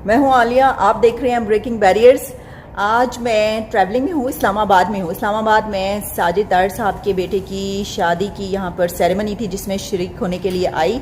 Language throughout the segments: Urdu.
میں ہوں عالیہ، آپ دیکھ رہے ہیں بریکنگ بیریئرز۔ آج میں ٹریولنگ میں ہوں، اسلام آباد میں ہوں۔ اسلام آباد میں ساجد طاہر صاحب کے بیٹے کی شادی کی یہاں پر سیریمنی تھی، جس میں شریک ہونے کے لیے آئی،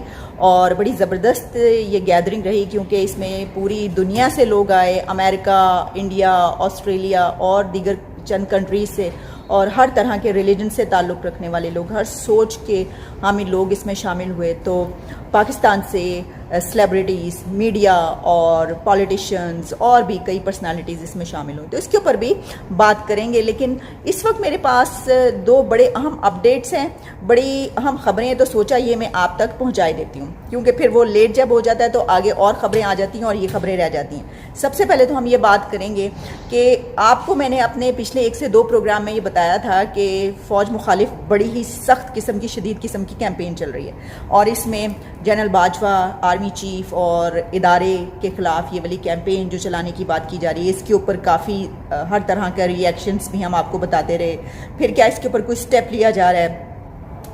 اور بڑی زبردست یہ گیدرنگ رہی، کیونکہ اس میں پوری دنیا سے لوگ آئے، امریکہ، انڈیا، آسٹریلیا اور دیگر چند کنٹریز سے، اور ہر طرح کے ریلیجن سے تعلق رکھنے والے لوگ، ہر سوچ کے حامل لوگ اس میں شامل ہوئے۔ تو پاکستان سے سیلیبریٹیز، میڈیا اور پولیٹیشنز اور بھی کئی پرسنالٹیز اس میں شامل ہوئی، تو اس کے اوپر بھی بات کریں گے۔ لیکن اس وقت میرے پاس دو بڑے اہم اپڈیٹس ہیں، بڑی اہم خبریں ہیں، تو سوچا یہ میں آپ تک پہنچائی دیتی ہوں، کیونکہ پھر وہ لیٹ جب ہو جاتا ہے تو آگے اور خبریں آ جاتی ہیں اور یہ خبریں رہ جاتی ہیں۔ سب سے پہلے تو ہم یہ بات کریں گے کہ آپ کو میں نے اپنے پچھلے 1 سے 2 پروگرام میں یہ بتایا تھا کہ فوج مخالف بڑی ہی سخت قسم کی، شدید قسم کی کیمپین چل رہی ہے، اور اس میں جنرل باجوہ، آرمی چیف اور ادارے کے خلاف یہ والی کیمپین جو چلانے کی بات کی جا رہی ہے، اس کے اوپر کافی ہر طرح کا ری ایکشنز بھی ہم آپ کو بتاتے رہے۔ پھر کیا اس کے اوپر کوئی سٹیپ لیا جا رہا ہے؟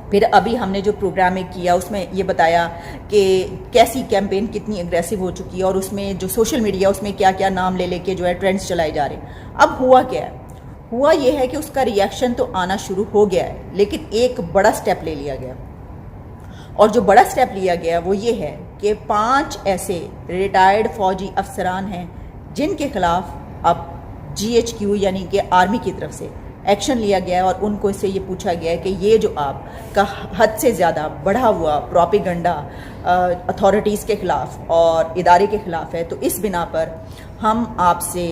پھر ابھی ہم نے جو پروگرام کیا اس میں یہ بتایا کہ کیسی کیمپین کتنی اگریسو ہو چکی ہے، اور اس میں جو سوشل میڈیا اس میں کیا کیا نام لے لے کے جو ہے ٹرینڈز چلائے جا رہے ہیں۔ اب ہوا کیا ہے؟ ہوا یہ ہے کہ اس کا ری ایکشن تو آنا شروع ہو گیا ہے، لیکن ایک بڑا سٹیپ لے لیا گیا، اور جو بڑا سٹیپ لیا گیا وہ یہ ہے کہ 5 ایسے ریٹائرڈ فوجی افسران ہیں جن کے خلاف اب GHQ یعنی کہ آرمی کی طرف سے ایکشن لیا گیا ہے، اور ان کو اس سے یہ پوچھا گیا ہے کہ یہ جو آپ کا حد سے زیادہ بڑھا ہوا پروپیگنڈا اتھارٹیز کے خلاف اور ادارے کے خلاف ہے، تو اس بنا پر ہم آپ سے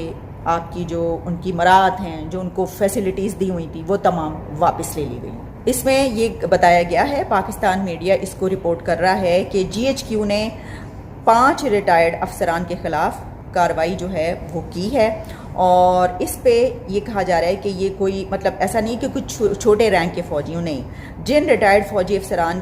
آپ کی جو ان کی مراعات ہیں، جو ان کو فیسلٹیز دی ہوئی تھی، وہ تمام واپس لے لی گئی۔ اس میں یہ بتایا گیا ہے، پاکستان میڈیا اس کو رپورٹ کر رہا ہے کہ GHQ نے 5 ریٹائرڈ افسران کے خلاف کارروائی جو ہے وہ کی ہے، اور اس پہ یہ کہا جا رہا ہے کہ یہ کوئی مطلب ایسا نہیں کہ کچھ چھوٹے رینک کے فوجیوں، نہیں، جن ریٹائرڈ فوجی افسران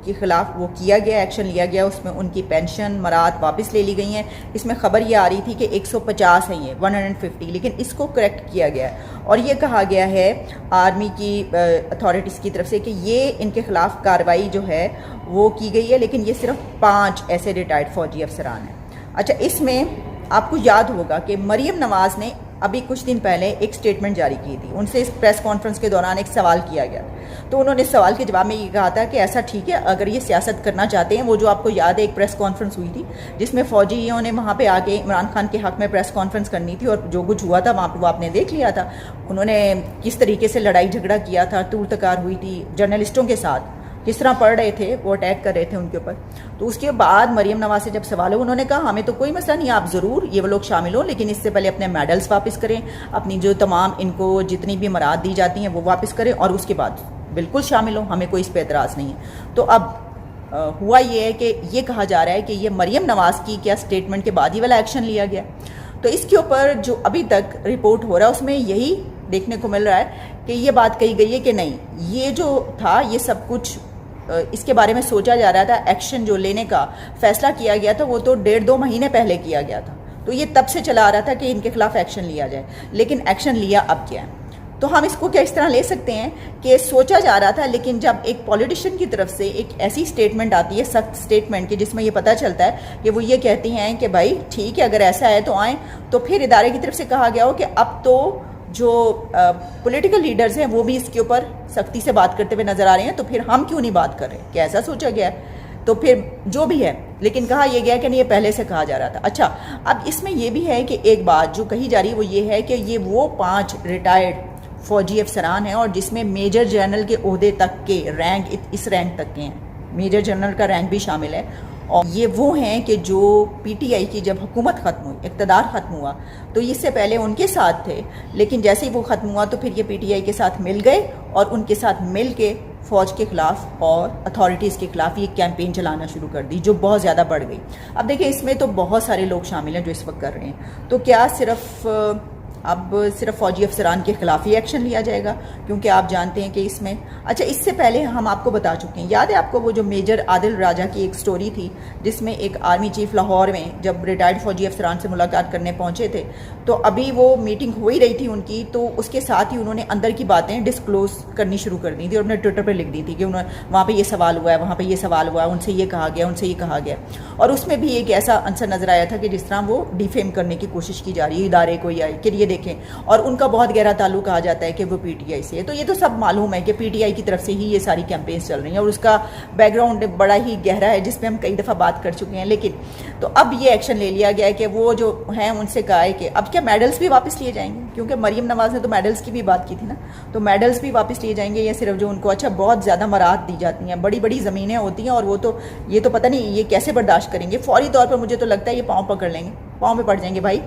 کے خلاف وہ کیا گیا، ایکشن لیا گیا، اس میں ان کی پینشن مراعات واپس لے لی گئی ہیں۔ اس میں خبر یہ آ رہی تھی کہ 150 ہیں، یہ 150، لیکن اس کو کریکٹ کیا گیا ہے، اور یہ کہا گیا ہے آرمی کی اتھارٹیز کی طرف سے کہ یہ ان کے خلاف کارروائی جو ہے وہ کی گئی ہے، لیکن یہ صرف 5 ایسے ریٹائرڈ فوجی افسران ہیں۔ اچھا، اس میں آپ کو یاد ہوگا کہ مریم نواز نے ابھی کچھ دن پہلے ایک سٹیٹمنٹ جاری کی تھی، ان سے اس پریس کانفرنس کے دوران ایک سوال کیا گیا، تو انہوں نے سوال کے جواب میں یہ کہا تھا کہ ایسا ٹھیک ہے، اگر یہ سیاست کرنا چاہتے ہیں، وہ جو آپ کو یاد ہے ایک پریس کانفرنس ہوئی تھی جس میں فوجیوں نے وہاں پہ آ کے عمران خان کے حق میں پریس کانفرنس کرنی تھی، اور جو کچھ ہوا تھا وہاں پہ وہ آپ نے دیکھ لیا تھا، انہوں نے کس طریقے سے لڑائی جھگڑا کیا تھا، تور تکار ہوئی تھی جرنلسٹوں کے ساتھ، کس طرح پڑھ رہے تھے وہ، اٹیک کر رہے تھے ان کے اوپر۔ تو اس کے بعد مریم نواز سے جب سوال ہو، انہوں نے کہا ہمیں تو کوئی مسئلہ نہیں، آپ ضرور یہ وہ لوگ شامل ہوں، لیکن اس سے پہلے اپنے میڈلز واپس کریں، اپنی جو تمام ان کو جتنی بھی مراعات دی جاتی ہیں وہ واپس کریں، اور اس کے بعد بالکل شامل ہوں، ہمیں کوئی اس پہ اعتراض نہیں ہے۔ تو اب ہوا یہ ہے کہ یہ کہا جا رہا ہے کہ یہ مریم نواز کی کیا سٹیٹمنٹ کے بعد ہی والا ایکشن لیا گیا، تو اس کے اوپر جو ابھی تک رپورٹ ہو رہا ہے اس میں یہی دیکھنے کو مل رہا ہے کہ یہ بات کہی گئی ہے کہ نہیں، یہ جو تھا یہ سب کچھ اس کے بارے میں سوچا جا رہا تھا، ایکشن جو لینے کا فیصلہ کیا گیا تھا وہ تو 1.5-2 مہینے پہلے کیا گیا تھا، تو یہ تب سے چلا آ رہا تھا کہ ان کے خلاف ایکشن لیا جائے، لیکن ایکشن لیا اب کیا ہے؟ تو ہم اس کو کیا اس طرح لے سکتے ہیں کہ سوچا جا رہا تھا، لیکن جب ایک پولیٹیشین کی طرف سے ایک ایسی سٹیٹمنٹ آتی ہے، سخت سٹیٹمنٹ کی، جس میں یہ پتہ چلتا ہے کہ وہ یہ کہتی ہیں کہ بھائی ٹھیک ہے، اگر ایسا ہے تو آئیں، تو پھر ادارے کی طرف سے کہا گیا ہو کہ اب تو جو پولیٹیکل لیڈرز ہیں وہ بھی اس کے اوپر سختی سے بات کرتے ہوئے نظر آ رہے ہیں، تو پھر ہم کیوں نہیں بات کر رہے؟ کیا ایسا سوچا گیا ہے؟ تو پھر جو بھی ہے، لیکن کہا یہ گیا کہ نہیں، یہ پہلے سے کہا جا رہا تھا۔ اچھا، اب اس میں یہ بھی ہے کہ ایک بات جو کہی جا رہی ہے وہ یہ ہے کہ یہ وہ 5 ریٹائرڈ فوجی افسران ہیں، اور جس میں میجر جنرل کے عہدے تک کے رینک، اس رینک تک کے ہیں، میجر جنرل کا رینک بھی شامل ہے، اور یہ وہ ہیں کہ جو PTI کی جب حکومت ختم ہوئی، اقتدار ختم ہوا، تو اس سے پہلے ان کے ساتھ تھے، لیکن جیسے ہی وہ ختم ہوا تو پھر یہ PTI کے ساتھ مل گئے، اور ان کے ساتھ مل کے فوج کے خلاف اور اتھارٹیز کے خلاف یہ کیمپین چلانا شروع کر دی، جو بہت زیادہ بڑھ گئی۔ اب دیکھیں، اس میں تو بہت سارے لوگ شامل ہیں جو اس وقت کر رہے ہیں، تو کیا صرف اب صرف فوجی افسران کے خلاف ہی ایکشن لیا جائے گا، کیونکہ آپ جانتے ہیں کہ اس میں اچھا اس سے پہلے ہم آپ کو بتا چکے ہیں، یاد ہے آپ کو وہ جو میجر عادل راجہ کی ایک سٹوری تھی جس میں ایک آرمی چیف لاہور میں جب ریٹائرڈ فوجی افسران سے ملاقات کرنے پہنچے تھے تو ابھی وہ میٹنگ ہو ہی رہی تھی ان کی، تو اس کے ساتھ ہی انہوں نے اندر کی باتیں ڈسکلوز کرنی شروع کر دی تھی اور اپنے ٹویٹر پہ لکھ دی تھی کہ وہاں پہ یہ سوال ہوا ہے، وہاں پہ یہ سوال ہوا ہے، ان سے یہ کہا گیا، ان سے یہ کہا گیا، اور اس میں بھی ایک ایسا عنصر نظر آیا تھا کہ جس طرح وہ ڈیفیم کرنے کی کوشش کی جا رہی ہے ادارے کو یا کہ یہ دیکھیں، اور ان کا بہت گہرا تعلق کہا جاتا ہے کہ وہ پی ٹی آئی سے ہے، تو یہ تو سب معلوم ہے کہ پی ٹی آئی کی طرف سے ہی یہ ساری کیمپینز چل رہی ہیں اور اس کا بیک گراؤنڈ بڑا ہی گہرا ہے جس پہ ہم کئی دفعہ بات کر چکے ہیں، لیکن تو اب یہ ایکشن لے لیا گیا ہے کہ وہ جو ہیں ان سے کہا ہے کہ اب کیا میڈلز بھی واپس لیے جائیں گے، کیونکہ مریم نواز نے تو میڈلز کی بھی بات کی تھی نا، تو میڈلز بھی واپس لیے جائیں گے یا صرف جو ان کو اچھا بہت زیادہ مراحت دی جاتی ہیں، بڑی بڑی زمینیں ہوتی ہیں اور وہ تو یہ تو پتہ نہیں یہ کیسے برداشت کریں گے، فوری طور پر مجھے تو لگتا ہے یہ پاؤں پکڑ لیں گے، پاؤں پہ پڑ جائیں گے بھائی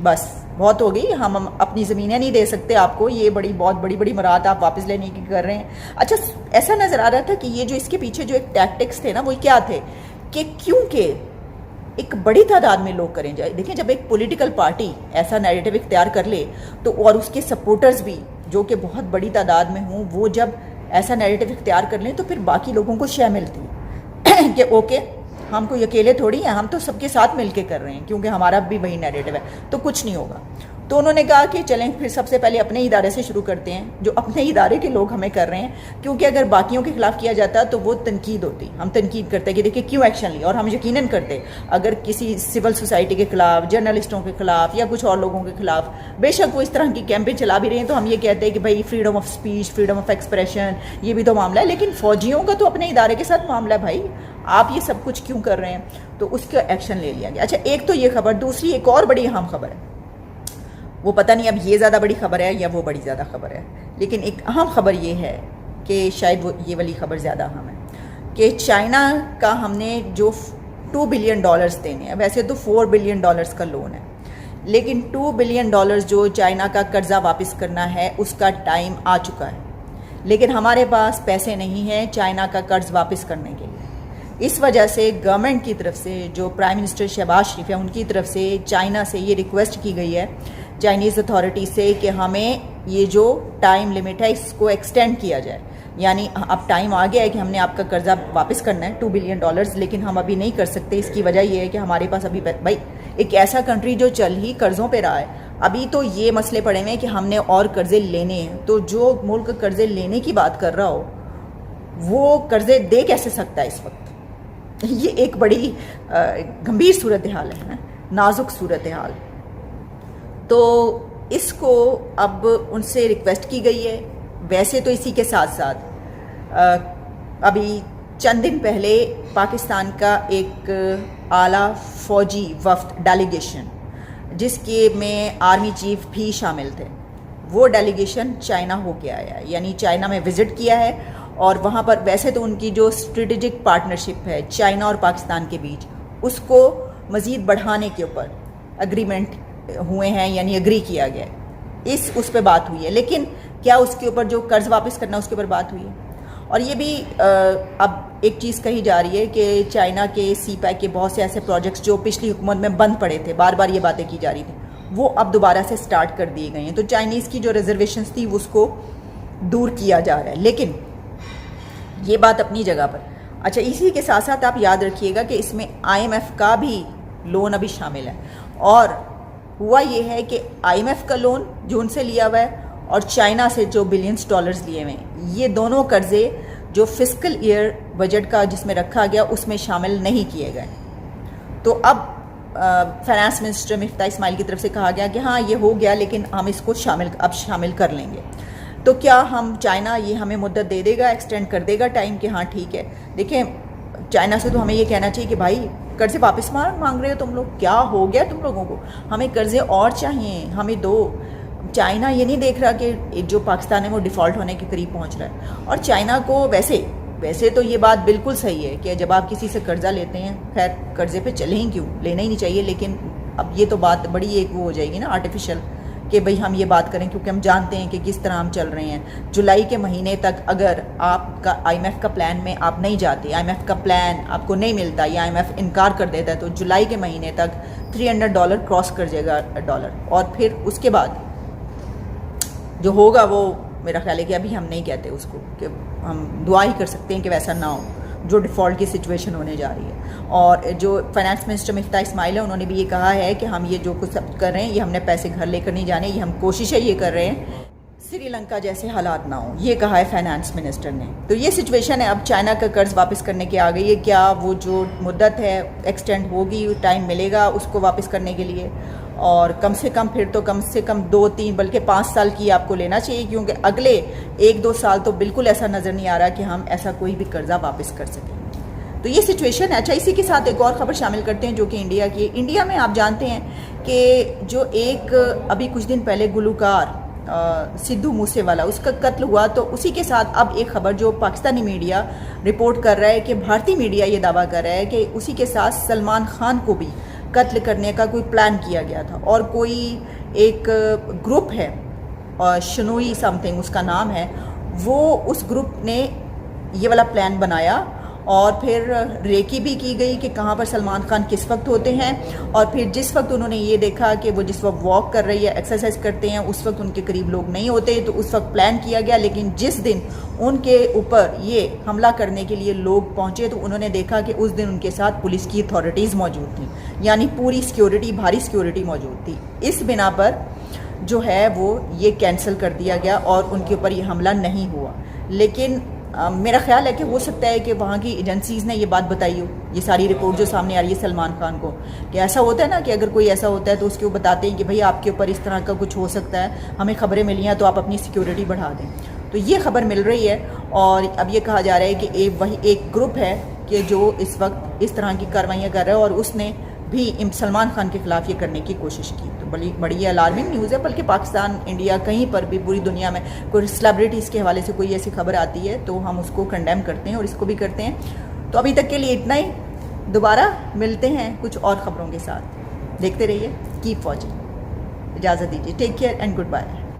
بس بہت ہو گئی، ہم اپنی زمینیں نہیں دے سکتے آپ کو، یہ بہت بڑی مراحت آپ واپس لینے کی کر رہے ہیں۔ اچھا ایسا نظر آ رہا تھا کہ یہ جو اس کے پیچھے جو ایک ٹیکٹکس تھے نا وہ کیا تھے کہ کیونکہ ایک بڑی تعداد میں لوگ کریں جائے، دیکھیں جب ایک پولیٹیکل پارٹی ایسا نیریٹو اختیار کر لے تو اور اس کے سپورٹرز بھی جو کہ بہت بڑی تعداد میں ہوں وہ جب ایسا نیریٹو اختیار کر لیں تو پھر باقی لوگوں کو شے ملتی ہے کہ اوکے ہم کو اکیلے تھوڑی ہیں، ہم تو سب کے ساتھ مل کے کر رہے ہیں کیونکہ ہمارا بھی وہی نیریٹو ہے، تو کچھ نہیں ہوگا۔ تو انہوں نے کہا کہ چلیں پھر سب سے پہلے اپنے ادارے سے شروع کرتے ہیں، جو اپنے ادارے کے لوگ ہمیں کر رہے ہیں، کیونکہ اگر باقیوں کے خلاف کیا جاتا تو وہ تنقید ہوتی، ہم تنقید کرتے کہ دیکھیں کیوں ایکشن لیا، اور ہم یقیناً کرتے اگر کسی سول سوسائٹی کے خلاف، جرنلسٹوں کے خلاف یا کچھ اور لوگوں کے خلاف بے شک وہ اس طرح کی کیمپین چلا بھی رہے ہیں تو ہم یہ کہتے ہیں کہ بھائی freedom of speech, freedom of expression, یہ بھی تو معاملہ ہے، لیکن فوجیوں کا تو اپنے ادارے کے ساتھ معاملہ ہے بھائی، آپ یہ سب کچھ کیوں کر رہے ہیں، تو اس کا ایکشن لے لیا گیا۔ اچھا ایک تو یہ خبر، دوسری ایک اور بڑی اہم خبر ہے، وہ پتہ نہیں اب یہ زیادہ بڑی خبر ہے یا وہ بڑی زیادہ خبر ہے، لیکن ایک اہم خبر یہ ہے کہ شاید وہ یہ والی خبر زیادہ اہم ہے کہ چائنا کا ہم نے جو $2 بلین دینے ہیں، ویسے تو $4 بلین کا لون ہے، لیکن $2 بلین جو چائنا کا قرضہ واپس کرنا ہے اس کا ٹائم آ چکا ہے، لیکن ہمارے پاس پیسے نہیں ہیں چائنا کا قرض واپس کرنے کے لیے۔ اس وجہ سے گورنمنٹ کی طرف سے جو پرائم منسٹر شہباز شریف ہے ان کی طرف سے چائنا سے یہ ریکویسٹ کی گئی ہے چائنیز اتھارٹی سے کہ ہمیں یہ جو ٹائم لمٹ ہے اس کو ایکسٹینڈ کیا جائے، یعنی اب ٹائم آ گیا ہے کہ ہم نے آپ کا قرضہ واپس کرنا ہے $2 بلین، لیکن ہم ابھی نہیں کر سکتے۔ اس کی وجہ یہ ہے کہ ہمارے پاس ابھی بھائی ایک ایسا کنٹری جو چل ہی قرضوں پہ رہا ہے، ابھی تو یہ مسئلے پڑے ہوئے ہیں کہ ہم نے اور قرضے لینے ہیں، تو جو ملک قرضے لینے کی بات کر رہا ہو وہ قرضے دے کیسے سکتا ہے اس وقت؟ یہ ایک بڑی گمبھیر صورتحال ہے، نازک صورتحال۔ تو اس کو اب ان سے ریکویسٹ کی گئی ہے۔ ویسے تو اسی کے ساتھ ساتھ ابھی چند دن پہلے پاکستان کا ایک اعلیٰ فوجی وفد ڈیلیگیشن جس کے میں آرمی چیف بھی شامل تھے، وہ ڈیلیگیشن چائنا ہو کے آیا ہے، یعنی چائنا میں وزٹ کیا ہے، اور وہاں پر ویسے تو ان کی جو اسٹریٹجک پارٹنرشپ ہے چائنا اور پاکستان کے بیچ اس کو مزید بڑھانے کے اوپر اگریمنٹ ہوئے ہیں، یعنی اگری کیا گیا ہے، اس پہ بات ہوئی ہے، لیکن کیا اس کے اوپر جو قرض واپس کرنا اس کے اوپر بات ہوئی ہے؟ اور یہ بھی اب ایک چیز کہی جا رہی ہے کہ چائنا کے سی پیک کے بہت سے ایسے پروجیکٹس جو پچھلی حکومت میں بند پڑے تھے، بار بار یہ باتیں کی جا رہی تھیں، وہ اب دوبارہ سے سٹارٹ کر دیے گئے ہیں، تو چائنیز کی جو ریزرویشنز تھی اس کو دور کیا جا رہا ہے، لیکن یہ بات اپنی جگہ پر۔ اچھا اسی کے ساتھ ساتھ آپ یاد رکھیے گا کہ اس میں IMF کا بھی لون ابھی شامل ہے، اور ہوا یہ ہے کہ IMF کا لون جو ان سے لیا ہوا ہے اور چائنا سے جو بلینز ڈالرز لیے ہوئے ہیں، یہ دونوں قرضے جو فسکل ایئر بجٹ کا جس میں رکھا گیا اس میں شامل نہیں کیے گئے، تو اب فائنانس منسٹر مفتاح اسماعیل کی طرف سے کہا گیا کہ ہاں یہ ہو گیا لیکن ہم اس کو شامل کر لیں گے۔ تو کیا ہم چائنا یہ ہمیں مدت دے دے گا، ایکسٹینڈ کر دے گا ٹائم کہ ہاں ٹھیک ہے؟ دیکھیں چائنا سے تو ہمیں یہ کہنا چاہیے کہ بھائی قرضے واپس مانگ رہے ہو تم لوگ، کیا ہو گیا تم لوگوں کو؟ ہمیں قرضے اور چاہیے، ہمیں دو۔ چائنا یہ نہیں دیکھ رہا کہ جو پاکستان ہے وہ ڈیفالٹ ہونے کے قریب پہنچ رہا ہے، اور چائنا کو ویسے تو یہ بات بالکل صحیح ہے کہ جب آپ کسی سے قرضہ لیتے ہیں، خیر قرضے پہ چلیں ہی کیوں، لینا ہی نہیں چاہیے، لیکن اب یہ تو بات بڑی ایک وہ ہو جائے گی نا آرٹیفیشل، کہ بھئی ہم یہ بات کریں، کیونکہ ہم جانتے ہیں کہ کس طرح ہم چل رہے ہیں. جولائی کے مہینے تک اگر آپ کا آئی ایم ایف کا پلان میں آپ نہیں جاتے، آئی ایم ایف کا پلان آپ کو نہیں ملتا یا آئی ایم ایف انکار کر دیتا ہے، تو جولائی کے مہینے تک $300 کراس کر جائے گا ڈالر. اور پھر اس کے بعد جو ہوگا وہ میرا خیال ہے کہ ابھی ہم نہیں کہتے اس کو، کہ ہم دعا ہی کر سکتے ہیں کہ ویسا نہ ہو جو ڈیفالٹ کی سچویشن ہونے جا رہی ہے. اور جو فائنانس منسٹر مفتاح اسماعیل ہے، انہوں نے بھی یہ کہا ہے کہ ہم یہ جو کچھ کر رہے ہیں یہ ہم نے پیسے گھر لے کر نہیں جانے، یہ ہم کوششیں یہ کر رہے ہیں سری لنکا جیسے حالات نہ ہوں، یہ کہا ہے فائنانس منسٹر نے. تو یہ سچویشن ہے. اب چائنا کا قرض واپس کرنے کے آ گئی ہے. کیا وہ جو مدت ہے ایکسٹینڈ ہوگی، ٹائم ملے گا اس کو واپس کرنے کے لیے؟ اور کم سے کم 2-3 بلکہ 5 سال کی آپ کو لینا چاہیے، کیونکہ اگلے 1-2 سال تو بالکل ایسا نظر نہیں آ رہا کہ ہم ایسا کوئی بھی قرضہ واپس کر سکیں. تو یہ سچویشن ہے. اچھا، اسی کے ساتھ ایک اور خبر شامل کرتے ہیں جو کہ انڈیا کی ہے. انڈیا میں آپ جانتے ہیں کہ جو ایک ابھی کچھ دن پہلے گلوکار سدھو موسے والا اس کا قتل ہوا، تو اسی کے ساتھ اب ایک خبر جو پاکستانی میڈیا رپورٹ کر رہا ہے کہ بھارتی میڈیا یہ دعویٰ کر رہا ہے کہ اسی کے ساتھ سلمان خان کو بھی قتل کرنے کا کوئی پلان کیا گیا تھا. اور کوئی ایک گروپ ہے شنوئی سم تھنگ اس کا نام ہے، وہ اس گروپ نے یہ والا پلان بنایا اور پھر ریکی بھی کی گئی کہ کہاں پر سلمان خان کس وقت ہوتے ہیں. اور پھر جس وقت انہوں نے یہ دیکھا کہ وہ جس وقت واک کر رہی ہے، ایکسرسائز کرتے ہیں، اس وقت ان کے قریب لوگ نہیں ہوتے، تو اس وقت پلان کیا گیا. لیکن جس دن ان کے اوپر یہ حملہ کرنے کے لیے لوگ پہنچے تو انہوں نے دیکھا کہ اس دن ان کے ساتھ پولیس کی اتھارٹیز موجود تھیں، یعنی پوری سیکیورٹی، بھاری سیکیورٹی موجود تھی. اس بنا پر جو ہے وہ یہ کینسل کر دیا گیا اور ان کے اوپر یہ حملہ نہیں ہوا. لیکن میرا خیال ہے کہ ہو سکتا ہے کہ وہاں کی ایجنسیز نے یہ بات بتائی ہو، یہ ساری رپورٹ جو سامنے آ رہی ہے سلمان خان کو، کہ ایسا ہوتا ہے نا کہ اگر کوئی ایسا ہوتا ہے تو اس کے وہ بتاتے ہیں کہ بھئی آپ کے اوپر اس طرح کا کچھ ہو سکتا ہے، ہمیں خبریں ملی ہیں تو آپ اپنی سیکیورٹی بڑھا دیں. تو یہ خبر مل رہی ہے. اور اب یہ کہا جا رہا ہے کہ وہی ایک گروپ ہے کہ جو اس وقت اس طرح کی کاروائیاں کر رہا ہے اور اس نے بھی سلمان خان کے خلاف یہ کرنے کی کوشش کی. تو بڑی الارمنگ نیوز ہے. بلکہ پاکستان، انڈیا، کہیں پر بھی پوری دنیا میں کوئی سیلیبریٹیز کے حوالے سے کوئی ایسی خبر آتی ہے تو ہم اس کو کنڈیم کرتے ہیں اور اس کو بھی کرتے ہیں. تو ابھی تک کے لیے اتنا ہی. دوبارہ ملتے ہیں کچھ اور خبروں کے ساتھ. دیکھتے رہیے کیپ واچنگ. اجازت دیجیے. Take care and good bye.